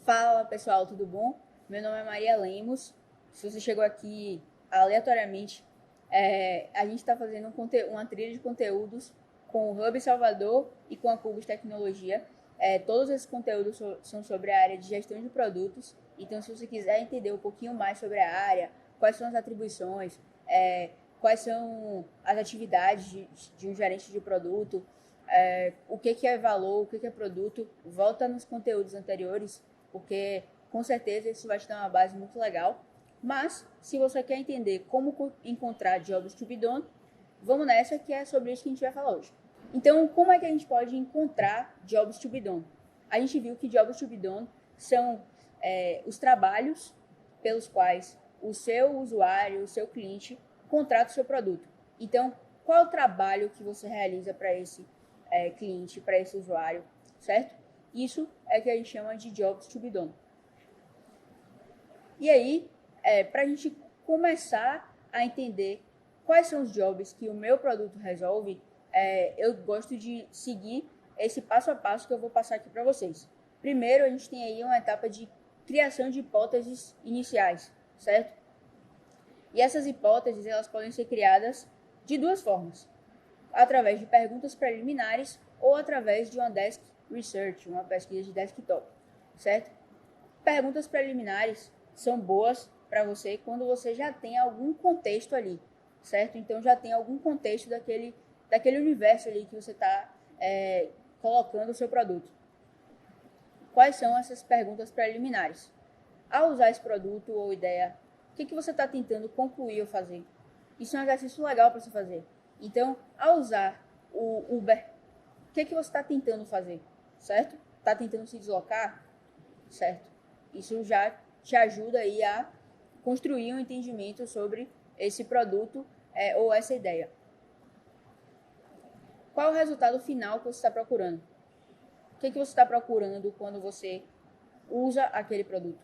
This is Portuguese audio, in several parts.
Fala pessoal, tudo bom? Meu nome é Maria Lemos. Se você chegou aqui aleatoriamente, a gente está fazendo uma trilha de conteúdos com o Hub Salvador e com a Cubus Tecnologia. Todos esses conteúdos são sobre a área de gestão de produtos. Então, se você quiser entender um pouquinho mais sobre a área, quais são as atribuições, quais são as atividades de um gerente de produto, o que é valor, o que é produto, volta nos conteúdos anteriores, porque com certeza isso vai te dar uma base muito legal. Mas, se você quer entender como encontrar jobs to be done, vamos nessa, que é sobre isso que a gente vai falar hoje. Então, como é que a gente pode encontrar jobs to be done? A gente viu que jobs to be done são os trabalhos pelos quais o seu usuário, o seu cliente, contrata o seu produto. Então, qual é o trabalho que você realiza para esse cliente, para esse usuário, certo? Isso é que a gente chama de jobs to be done. E aí, para a gente começar a entender quais são os jobs que o meu produto resolve, eu gosto de seguir esse passo a passo que eu vou passar aqui para vocês. Primeiro, a gente tem aí uma etapa de criação de hipóteses iniciais, certo? E essas hipóteses, elas podem ser criadas de duas formas: através de perguntas preliminares ou através de uma desk research, uma pesquisa de desktop, certo? Perguntas preliminares são boas para você quando você já tem algum contexto ali, certo? Então já tem algum contexto daquele universo ali que você está colocando o seu produto. Quais são essas perguntas preliminares? Ao usar esse produto ou ideia, o que você está tentando concluir ou fazer? Isso é um exercício legal para você fazer. Então, ao usar o Uber, o que você está tentando fazer? Certo? Está tentando se deslocar? Certo. Isso já te ajuda aí a construir um entendimento sobre esse produto ou essa ideia. Qual é o resultado final que você está procurando? O que você está procurando quando você usa aquele produto?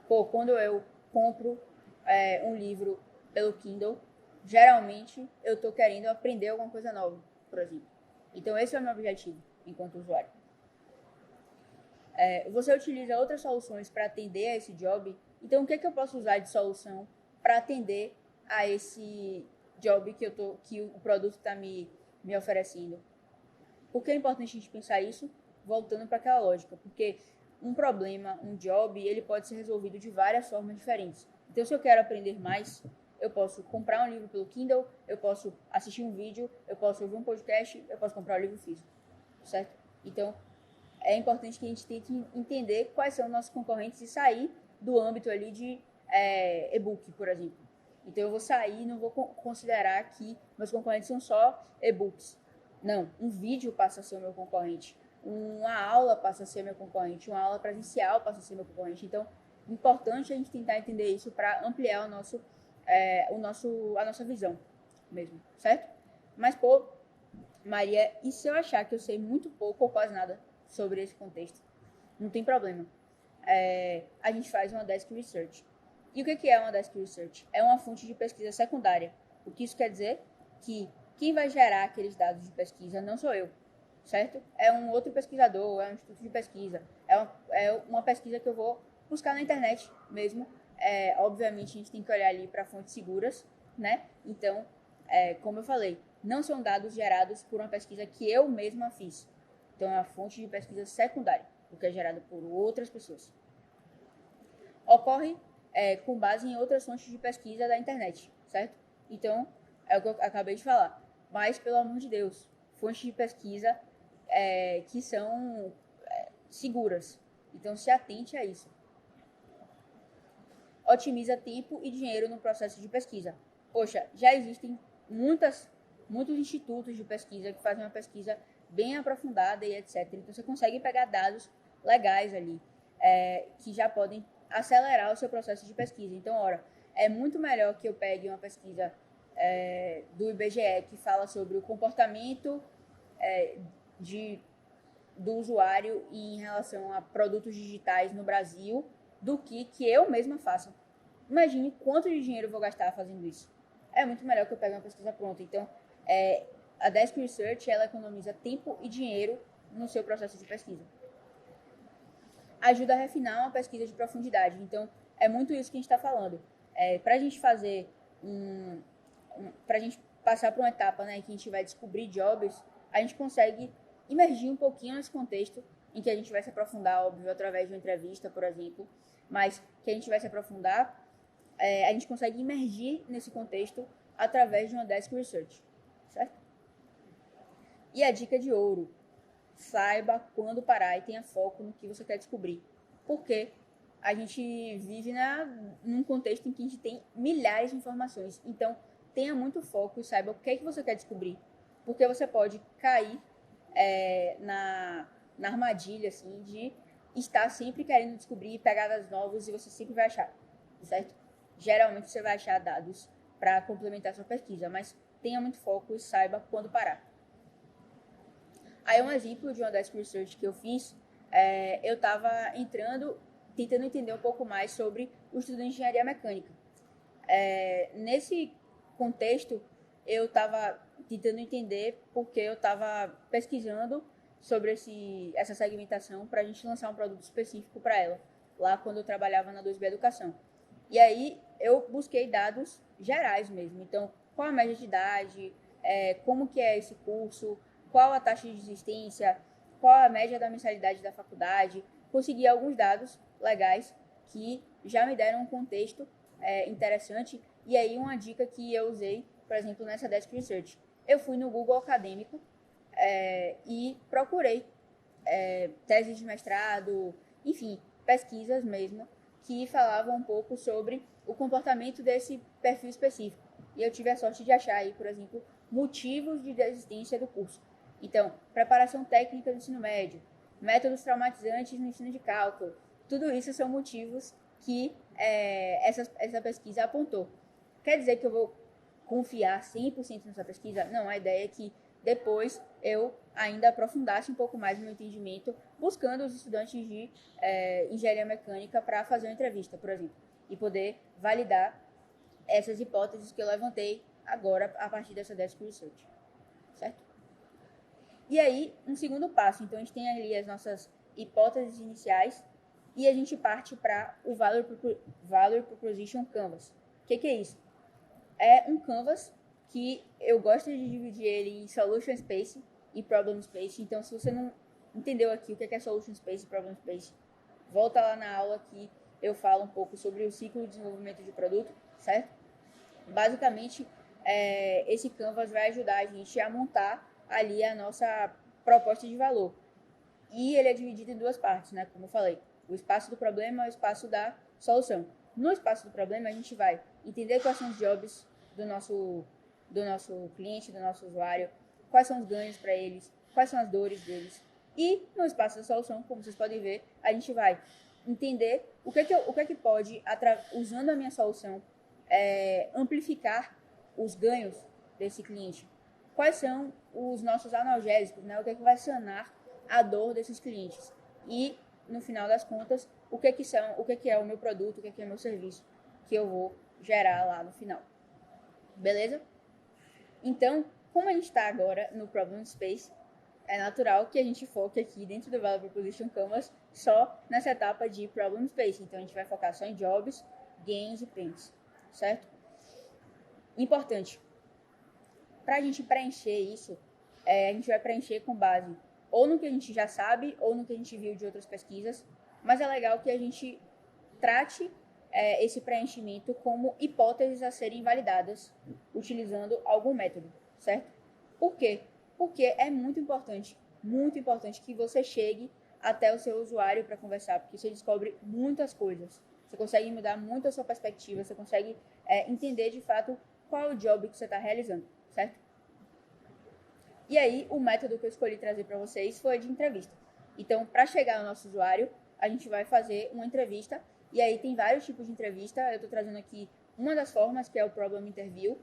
Pô, quando eu compro um livro pelo Kindle, geralmente eu estou querendo aprender alguma coisa nova, por exemplo. Então esse é o meu objetivo enquanto usuário. Você utiliza outras soluções para atender a esse job. Então o que eu posso usar de solução para atender a esse job que o produto está me oferecendo? Por que é importante a gente pensar isso? Voltando para aquela lógica, porque um problema, um job, ele pode ser resolvido de várias formas diferentes. Então, se eu quero aprender mais, eu posso comprar um livro pelo Kindle, eu posso assistir um vídeo, eu posso ouvir um podcast, eu posso comprar um livro físico, certo? Então, é importante que a gente tente entender quais são nossos concorrentes e sair do âmbito ali de e-book, por exemplo. Então, eu vou sair e não vou considerar que meus concorrentes são só e-books. Não, um vídeo passa a ser o meu concorrente, uma aula passa a ser meu concorrente, uma aula presencial passa a ser meu concorrente. Então, é importante a gente tentar entender isso para ampliar a nossa visão mesmo, certo? Mas, pô, Maria, e se eu achar que eu sei muito pouco ou quase nada sobre esse contexto? Não tem problema. A gente faz uma desk research. E o que é uma desk research? É uma fonte de pesquisa secundária. O que isso quer dizer? Que quem vai gerar aqueles dados de pesquisa não sou eu, certo? É um outro pesquisador, é um instituto de pesquisa, é uma pesquisa que eu vou buscar na internet mesmo. Obviamente, a gente tem que olhar ali para fontes seguras, né? Então, como eu falei, não são dados gerados por uma pesquisa que eu mesma fiz. Então, é uma fonte de pesquisa secundária, porque é gerada por outras pessoas. Ocorre com base em outras fontes de pesquisa da internet, certo? Então, é o que eu acabei de falar. Mas, pelo amor de Deus, fontes de pesquisa que são seguras. Então, se atente a isso. Otimiza tempo e dinheiro no processo de pesquisa. Poxa, já existem muitos institutos de pesquisa que fazem uma pesquisa bem aprofundada e etc. Então, você consegue pegar dados legais ali, que já podem acelerar o seu processo de pesquisa. Então, ora, é muito melhor que eu pegue uma pesquisa do IBGE que fala sobre o comportamento do usuário em relação a produtos digitais no Brasil do que eu mesma faça. Imagine quanto de dinheiro eu vou gastar fazendo isso. É muito melhor que eu pegue uma pesquisa pronta. Então, a Desk Research, ela economiza tempo e dinheiro no seu processo de pesquisa. ajuda a refinar uma pesquisa de profundidade. Então, é muito isso que a gente está falando. Para a gente fazer para a gente passar por uma etapa, né, que a gente vai descobrir jobs, a gente consegue imergir um pouquinho nesse contexto, em que a gente vai se aprofundar, óbvio, através de uma entrevista, por exemplo, mas que a gente vai se aprofundar, a gente consegue imergir nesse contexto através de uma desk research, certo? E a dica de ouro: saiba quando parar e tenha foco no que você quer descobrir. Porque a gente vive num contexto em que a gente tem milhares de informações. Então, tenha muito foco e saiba o que é que você quer descobrir. Porque você pode cair na armadilha, assim, de estar sempre querendo descobrir pegadas novas e você sempre vai achar, certo? Geralmente você vai achar dados para complementar sua pesquisa, mas tenha muito foco e saiba quando parar. Aí um exemplo de uma desk research que eu fiz, eu estava tentando entender um pouco mais sobre o estudo de engenharia mecânica. Nesse contexto, eu estava tentando entender porque eu estava pesquisando sobre essa segmentação para a gente lançar um produto específico para ela, lá quando eu trabalhava na 2B Educação. E aí eu busquei dados gerais mesmo. Então, qual a média de idade, como que é esse curso, qual a taxa de desistência, qual a média da mensalidade da faculdade. Consegui alguns dados legais que já me deram um contexto interessante. E aí uma dica que eu usei, por exemplo, nessa Desk Research. Eu fui no Google Acadêmico e procurei teses de mestrado, enfim, pesquisas mesmo, que falavam um pouco sobre o comportamento desse perfil específico. E eu tive a sorte de achar aí, por exemplo, motivos de desistência do curso. Então, preparação técnica do ensino médio, métodos traumatizantes no ensino de cálculo, tudo isso são motivos que essa pesquisa apontou. Quer dizer que eu vou confiar 100% nessa pesquisa? Não, a ideia é que depois eu ainda aprofundasse um pouco mais no meu entendimento, buscando os estudantes de engenharia mecânica para fazer uma entrevista, por exemplo, e poder validar essas hipóteses que eu levantei agora a partir dessa Desk Research, certo? E aí, um segundo passo. Então, a gente tem ali as nossas hipóteses iniciais e a gente parte para o Value Proposition Canvas. O que é isso? É um canvas que eu gosto de dividir ele em Solution Space e Problem Space. Então, se você não entendeu aqui o que é Solution Space e Problem Space, volta lá na aula que eu falo um pouco sobre o ciclo de desenvolvimento de produto, certo? Basicamente, esse canvas vai ajudar a gente a montar ali a nossa proposta de valor. E ele é dividido em duas partes, né? Como eu falei, o espaço do problema e o espaço da solução. No espaço do problema, a gente vai entender quais são os jobs do nosso cliente, do nosso usuário, quais são os ganhos para eles, quais são as dores deles. E no espaço da solução, como vocês podem ver, a gente vai entender o que é que pode, usando a minha solução, amplificar os ganhos desse cliente. Quais são os nossos analgésicos, né? O que é que vai sanar a dor desses clientes. E, no final das contas, o que é o meu produto, o que é o meu serviço que eu vou gerar lá no final. Beleza? Então, como a gente está agora no Problem Space, é natural que a gente foque aqui dentro do Value Proposition Canvas só nessa etapa de Problem Space. Então, a gente vai focar só em Jobs, Gains e Pains, certo? Importante. Para a gente preencher isso, a gente vai preencher com base ou no que a gente já sabe ou no que a gente viu de outras pesquisas, mas é legal que a gente trate esse preenchimento como hipóteses a serem validadas utilizando algum método, certo? Por quê? Porque é muito importante que você chegue até o seu usuário para conversar, porque você descobre muitas coisas, você consegue mudar muito a sua perspectiva, você consegue entender de fato qual é o job que você está realizando, certo? E aí, o método que eu escolhi trazer para vocês foi de entrevista. Então, para chegar ao nosso usuário, a gente vai fazer uma entrevista. E aí, tem vários tipos de entrevista. Eu estou trazendo aqui uma das formas, que é o Problem Interview.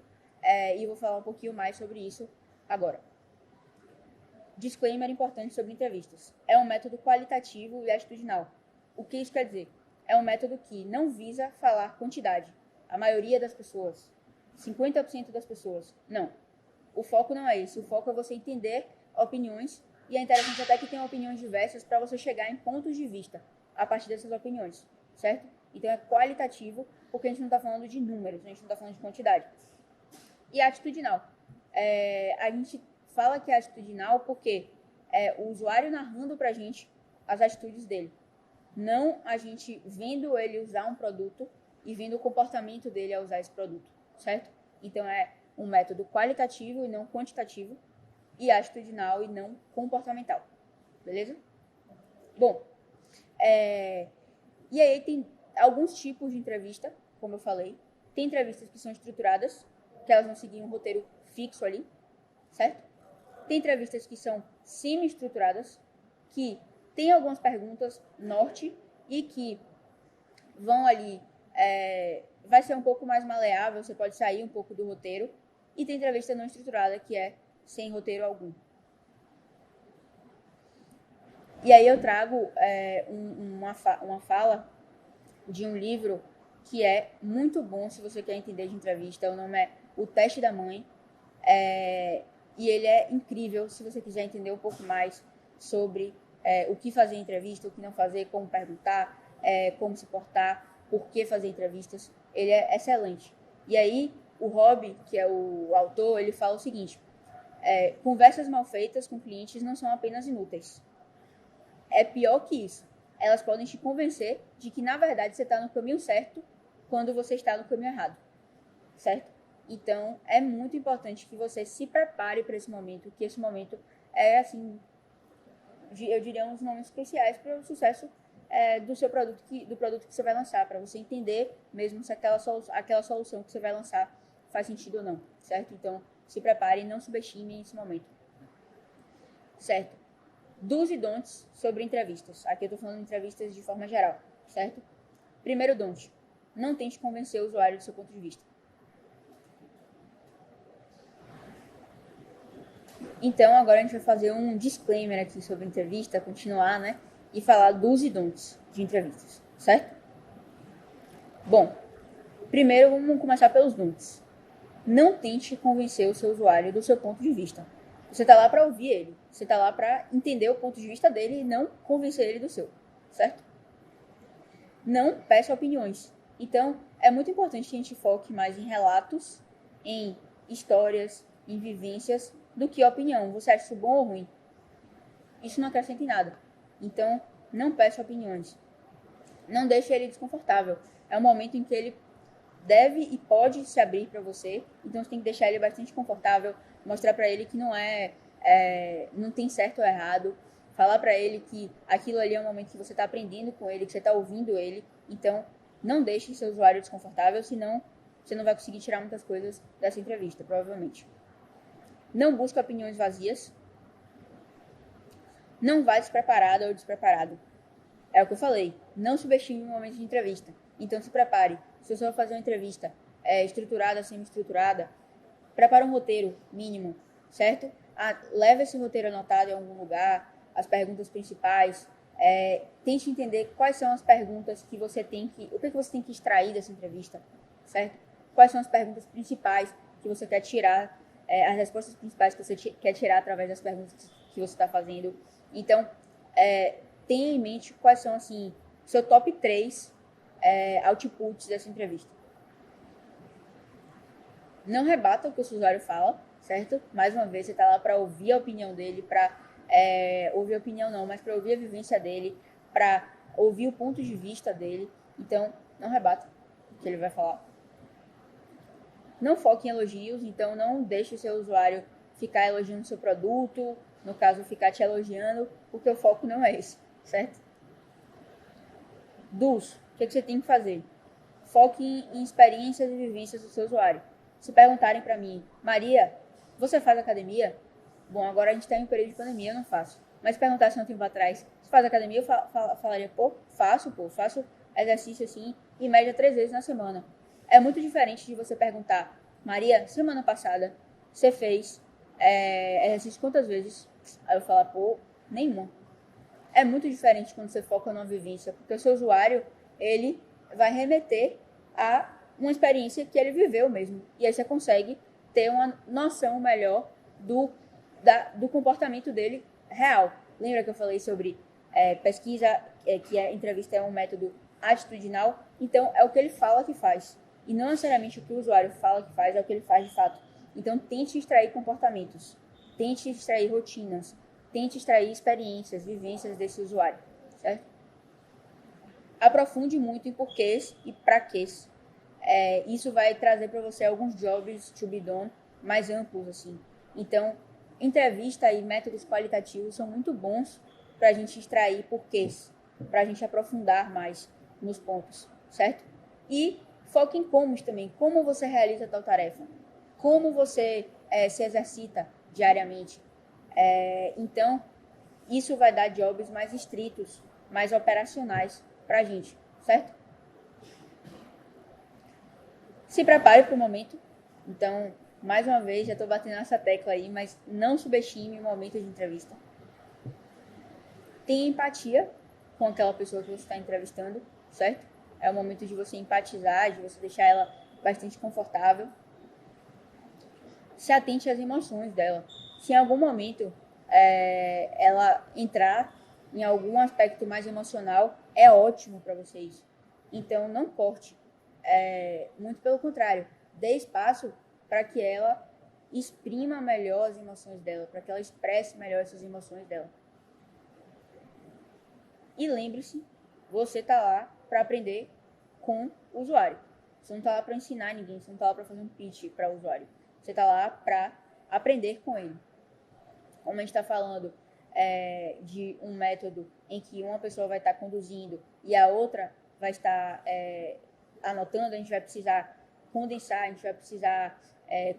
E vou falar um pouquinho mais sobre isso agora. Disclaimer importante sobre entrevistas. É um método qualitativo e atitudinal. O que isso quer dizer? É um método que não visa falar quantidade. A maioria das pessoas, 50% das pessoas, não. O foco não é esse, o foco é você entender opiniões, e é interessante até que tenha opiniões diversas para você chegar em pontos de vista a partir dessas opiniões, certo? Então é qualitativo, porque a gente não está falando de números, a gente não está falando de quantidade. E atitudinal. A gente fala que é atitudinal porque é o usuário narrando pra gente as atitudes dele. Não a gente vendo ele usar um produto e vendo o comportamento dele ao usar esse produto, certo? Então é um método qualitativo e não quantitativo, e atitudinal e não comportamental, beleza? Bom, e aí tem alguns tipos de entrevista, como eu falei. Tem entrevistas que são estruturadas, que elas vão seguir um roteiro fixo ali, certo? Tem entrevistas que são semi-estruturadas, que tem algumas perguntas norte e que vão ali, vai ser um pouco mais maleável, você pode sair um pouco do roteiro. E tem entrevista não estruturada, que é sem roteiro algum. E aí eu trago uma fala de um livro que é muito bom se você quer entender de entrevista. O nome é O Teste da Mãe. E ele é incrível se você quiser entender um pouco mais sobre o que fazer em entrevista, o que não fazer, como perguntar, como se portar, por que fazer entrevistas. Ele é excelente. E aí o Rob, que é o autor, ele fala o seguinte: conversas mal feitas com clientes não são apenas inúteis. É pior que isso. Elas podem te convencer de que, na verdade, você está no caminho certo quando você está no caminho errado, certo? Então, é muito importante que você se prepare para esse momento, que esse momento é, assim, eu diria, uns momentos cruciais para o sucesso do seu produto, do produto que você vai lançar, para você entender mesmo se aquela solução que você vai lançar faz sentido ou não, certo? Então, se prepare e não subestime esse momento, certo? Do's e don'ts sobre entrevistas. Aqui eu estou falando de entrevistas de forma geral, certo? Primeiro don't: não tente convencer o usuário do seu ponto de vista. Então, agora a gente vai fazer um disclaimer aqui sobre entrevista, continuar, né? E falar do's e don'ts de entrevistas, certo? Bom, primeiro vamos começar pelos don'ts. Não tente convencer o seu usuário do seu ponto de vista. Você está lá para ouvir ele. Você está lá para entender o ponto de vista dele e não convencer ele do seu, certo? Não peça opiniões. Então, é muito importante que a gente foque mais em relatos, em histórias, em vivências, do que opinião. Você acha isso bom ou ruim? Isso não acrescenta em nada. Então, não peça opiniões. Não deixe ele desconfortável. É um momento em que ele deve e pode se abrir para você. Então, você tem que deixar ele bastante confortável, mostrar para ele que não tem certo ou errado, falar para ele que aquilo ali é um momento que você está aprendendo com ele, que você está ouvindo ele. Então, não deixe seu usuário desconfortável, senão você não vai conseguir tirar muitas coisas dessa entrevista, provavelmente. Não busque opiniões vazias. Não vá despreparado ou despreparado. É o que eu falei. Não subestime o momento de entrevista. Então, se prepare. Se você vai fazer uma entrevista estruturada, semi-estruturada, prepare um roteiro mínimo, certo? Leve esse roteiro anotado em algum lugar, as perguntas principais. Tente entender quais são as perguntas que você tem que... O que você tem que extrair dessa entrevista, certo? Quais são as perguntas principais que você quer tirar, as respostas principais que você quer tirar através das perguntas que você está fazendo. Então, tenha em mente quais são, assim, seu top 3 outputs dessa entrevista. Não rebata o que o seu usuário fala, certo? Mais uma vez, você está lá para ouvir a opinião dele, para ouvir a opinião não, mas para ouvir a vivência dele, para ouvir o ponto de vista dele. Então, não rebata o que ele vai falar. Não foque em elogios, então não deixe o seu usuário ficar elogiando o seu produto, no caso, ficar te elogiando, porque o foco não é esse, certo? Do's, o que você tem que fazer? Foque em experiências e vivências do seu usuário. Se perguntarem para mim, Maria, você faz academia? Bom, agora a gente está em um período de pandemia, eu não faço. Mas se perguntassem um tempo atrás, você faz academia? Eu falaria, faço exercício assim, em média 3 vezes na semana. É muito diferente de você perguntar, Maria, semana passada, você fez exercício quantas vezes? Aí eu falar, nenhuma. É muito diferente quando você foca numa vivência, porque o seu usuário, ele vai remeter a uma experiência que ele viveu mesmo. E aí você consegue ter uma noção melhor do comportamento dele real. Lembra que eu falei sobre pesquisa que a entrevista é um método atitudinal, então é o que ele fala que faz. E não necessariamente o que o usuário fala que faz, é o que ele faz de fato. Então, tente extrair comportamentos, tente extrair rotinas, tente extrair experiências, vivências desse usuário, certo? Aprofunde muito em porquês e praquês. Isso vai trazer para você alguns jobs to be done mais amplos, assim. Então, entrevista e métodos qualitativos são muito bons para a gente extrair porquês, para a gente aprofundar mais nos pontos, certo? E foque em como também, como você realiza tal tarefa, como você se exercita diariamente. Então, isso vai dar jobs mais estritos, mais operacionais para a gente, certo? Se prepare para o momento. Então, mais uma vez, já estou batendo nessa tecla aí, mas não subestime o momento de entrevista. Tenha empatia com aquela pessoa que você está entrevistando, certo? É o momento de você empatizar, de você deixar ela bastante confortável. Se atente às emoções dela. Se em algum momento ela entrar em algum aspecto mais emocional, é ótimo para você isso. Então, não corte. Muito pelo contrário, dê espaço para que ela exprima melhor as emoções dela, para que ela expresse melhor essas emoções dela. E lembre-se, você está lá para aprender com o usuário. Você não está lá para ensinar ninguém, você não está lá para fazer um pitch para o usuário. Você está lá para aprender com ele. Como a gente está falando de um método em que uma pessoa vai estar conduzindo e a outra vai estar anotando, a gente vai precisar condensar, a gente vai precisar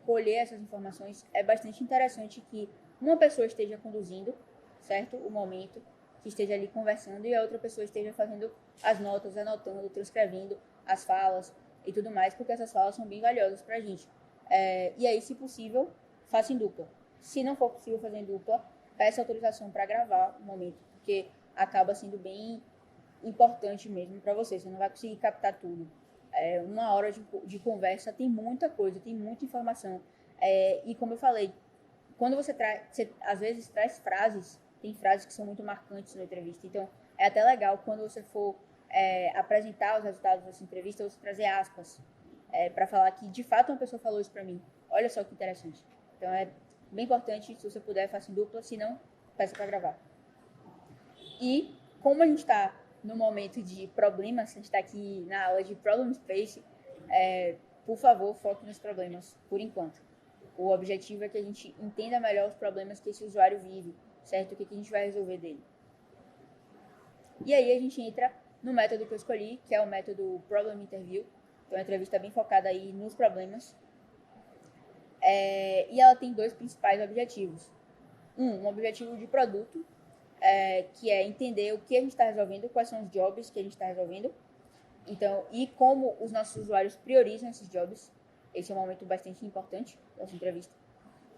colher essas informações. É bastante interessante que uma pessoa esteja conduzindo, certo? O momento, que esteja ali conversando e a outra pessoa esteja fazendo as notas, anotando, transcrevendo as falas e tudo mais, porque essas falas são bem valiosas pra gente. E aí, se possível, faça em dupla. Se não for possível fazer em dupla, peça autorização para gravar o momento, porque acaba sendo bem importante mesmo para você. Você não vai conseguir captar tudo. Uma hora de conversa tem muita coisa, tem muita informação. E como eu falei, quando você às vezes traz frases, tem frases que são muito marcantes na entrevista. Então, é até legal quando você for apresentar os resultados dessa entrevista, você trazer aspas para falar que de fato uma pessoa falou isso para mim. Olha só que interessante. Então, é bem importante, se você puder, faça em dupla, se não, peça para gravar. E como a gente está no momento de problemas, a gente está aqui na aula de Problem Space, por favor, foque nos problemas, por enquanto. O objetivo é que a gente entenda melhor os problemas que esse usuário vive, certo? O que a gente vai resolver dele. E aí a gente entra no método que eu escolhi, que é o método Problem Interview. Então, a entrevista é bem focada aí nos problemas. E ela tem dois principais objetivos. Um objetivo de produto, que é entender o que a gente está resolvendo, quais são os jobs que a gente está resolvendo. Então, e como os nossos usuários priorizam esses jobs. Esse é um momento bastante importante dessa entrevista.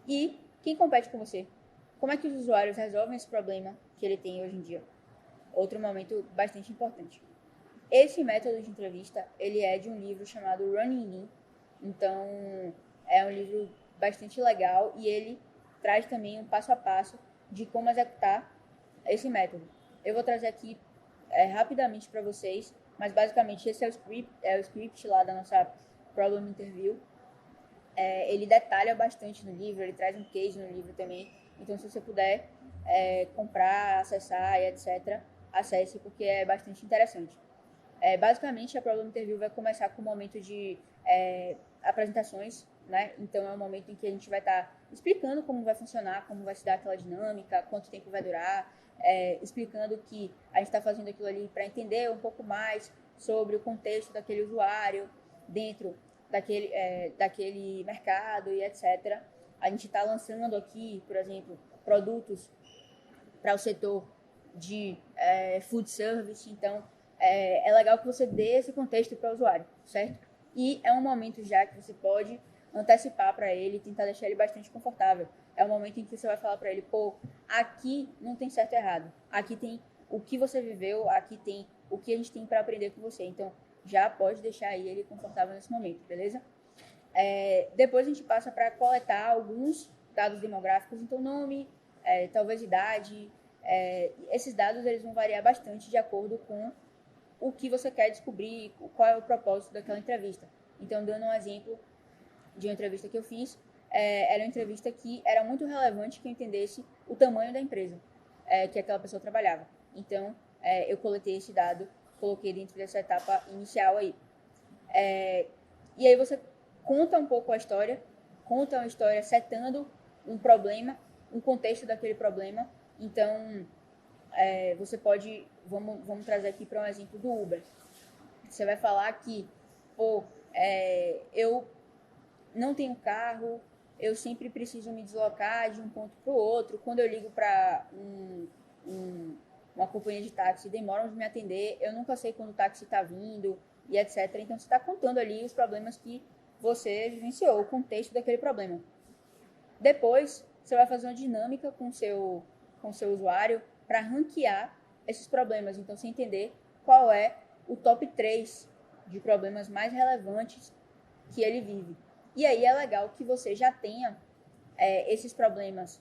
E quem compete com você? Como é que os usuários resolvem esse problema que ele tem hoje em dia? Outro momento bastante importante. Esse método de entrevista, ele é de um livro chamado Running Lean. Então, é um livro bastante legal e ele traz também um passo a passo de como executar esse método. Eu vou trazer aqui rapidamente para vocês, mas basicamente esse é o script lá da nossa Problem Interview. Ele detalha bastante no livro, ele traz um case no livro também. Então, se você puder comprar, acessar e etc., acesse, porque é bastante interessante. Basicamente, a Problem Interview vai começar com um momento de apresentações, né? Então, é um momento em que a gente vai estar explicando como vai funcionar, como vai se dar aquela dinâmica, quanto tempo vai durar, explicando que a gente está fazendo aquilo ali para entender um pouco mais sobre o contexto daquele usuário dentro daquele mercado e etc. A gente está lançando aqui, por exemplo, produtos para o setor de food service, então é legal que você dê esse contexto para o usuário, certo? E é um momento já que você pode antecipar para ele, tentar deixar ele bastante confortável. É um momento em que você vai falar para ele, pô, aqui não tem certo e errado, aqui tem o que você viveu, aqui tem o que a gente tem para aprender com você. Então, já pode deixar aí ele confortável nesse momento, beleza? Depois a gente passa para coletar alguns dados demográficos, então nome, talvez idade, Esses dados eles vão variar bastante de acordo com o que você quer descobrir, qual é o propósito daquela entrevista. Então, dando um exemplo de uma entrevista que eu fiz, era uma entrevista que era muito relevante que eu entendesse o tamanho da empresa que aquela pessoa trabalhava. Então, eu coletei esse dado, coloquei dentro dessa etapa inicial aí. E aí você conta um pouco a história, conta uma história setando um problema, um contexto daquele problema. Então, você pode, vamos trazer aqui para um exemplo do Uber. Você vai falar que, eu não tenho carro, eu sempre preciso me deslocar de um ponto para o outro. Quando eu ligo para uma companhia de táxi, demoram de me atender, eu nunca sei quando o táxi está vindo e etc. Então, você está contando ali os problemas que você vivenciou, o contexto daquele problema. Depois, você vai fazer uma dinâmica com o seu usuário para ranquear esses problemas. Então, você entender qual é o top 3 de problemas mais relevantes que ele vive. E aí é legal que você já tenha esses problemas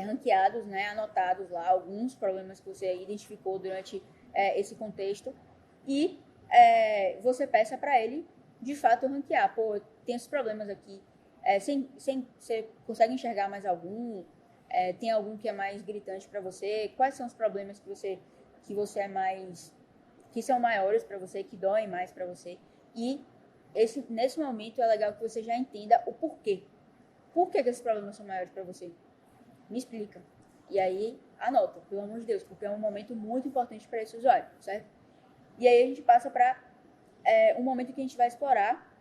ranqueados, né, anotados lá, alguns problemas que você identificou durante esse contexto, e você peça para ele, de fato, ranquear. Tem esses problemas aqui. Você consegue enxergar mais algum? Tem algum que é mais gritante para você? Quais são os problemas que você é mais... que são maiores para você, que doem mais para você? E nesse momento é legal que você já entenda o porquê. Por que esses problemas são maiores para você? Me explica. E aí, anota, pelo amor de Deus, porque é um momento muito importante para esse usuário, certo? E aí a gente passa para um momento que a gente vai explorar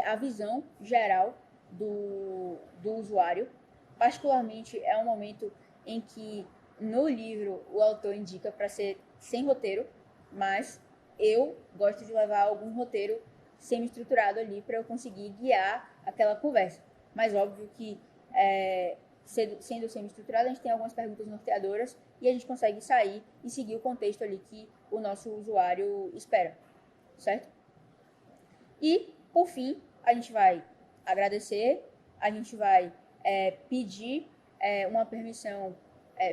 a visão geral do usuário. Particularmente, é um momento em que, no livro, o autor indica para ser sem roteiro, mas eu gosto de levar algum roteiro semi-estruturado ali para eu conseguir guiar aquela conversa. Mas óbvio que, sendo semi-estruturado, a gente tem algumas perguntas norteadoras e a gente consegue sair e seguir o contexto ali que o nosso usuário espera, certo? E, por fim, a gente vai agradecer, a gente vai pedir uma permissão,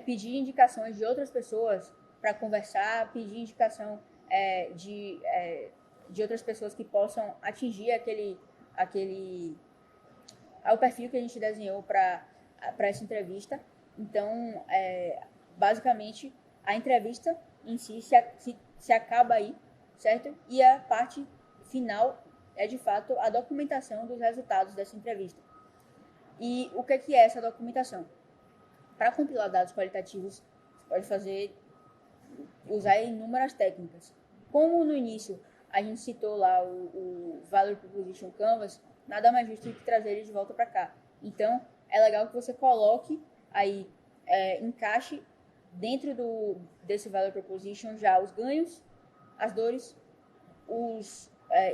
pedir indicações de outras pessoas para conversar, pedir indicação de outras pessoas que possam atingir o perfil que a gente desenhou para essa entrevista. Então, basicamente, a entrevista em si se acaba aí, certo? E a parte final é, de fato, a documentação dos resultados dessa entrevista. E o que é essa documentação? Para compilar dados qualitativos, você pode usar inúmeras técnicas. Como no início a gente citou lá o Value Proposition Canvas, nada mais justo do que trazer ele de volta para cá. Então, é legal que você coloque aí, encaixe dentro desse Value Proposition já os ganhos, as dores,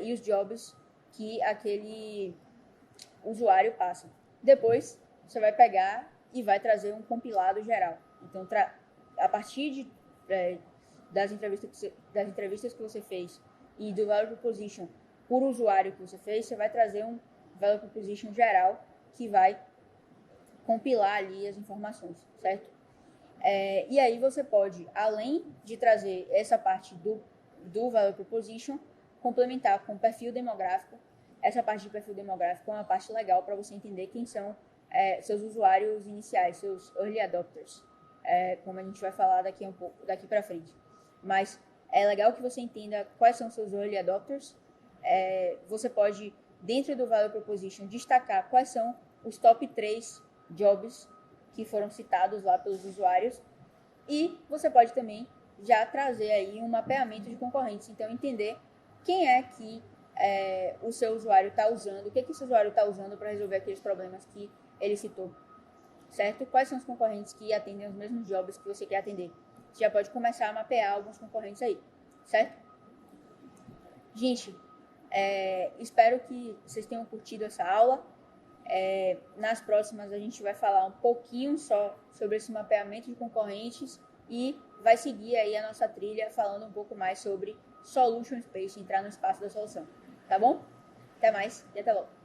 e os jobs que aquele usuário passa. Depois, você vai pegar e vai trazer um compilado geral. Então, a partir das entrevistas que você fez e do Value Proposition por usuário que você fez, você vai trazer um Value Proposition geral que vai compilar ali as informações, certo? E aí você pode, além de trazer essa parte do Value Proposition, complementar com perfil demográfico. Essa parte de perfil demográfico é uma parte legal para você entender quem são seus usuários iniciais, seus early adopters, como a gente vai falar daqui para frente. Mas é legal que você entenda quais são seus early adopters. Você pode, dentro do Value Proposition, destacar quais são os top 3 jobs que foram citados lá pelos usuários. E você pode também já trazer aí um mapeamento de concorrentes. Então, entender quem é que o seu usuário está usando, o que o seu usuário está usando para resolver aqueles problemas que ele citou, certo? Quais são os concorrentes que atendem os mesmos jobs que você quer atender? Você já pode começar a mapear alguns concorrentes aí, certo? Gente, espero que vocês tenham curtido essa aula. Nas próximas a gente vai falar um pouquinho só sobre esse mapeamento de concorrentes e vai seguir aí a nossa trilha falando um pouco mais sobre Solution Space, entrar no espaço da solução, tá bom? Até mais e até logo!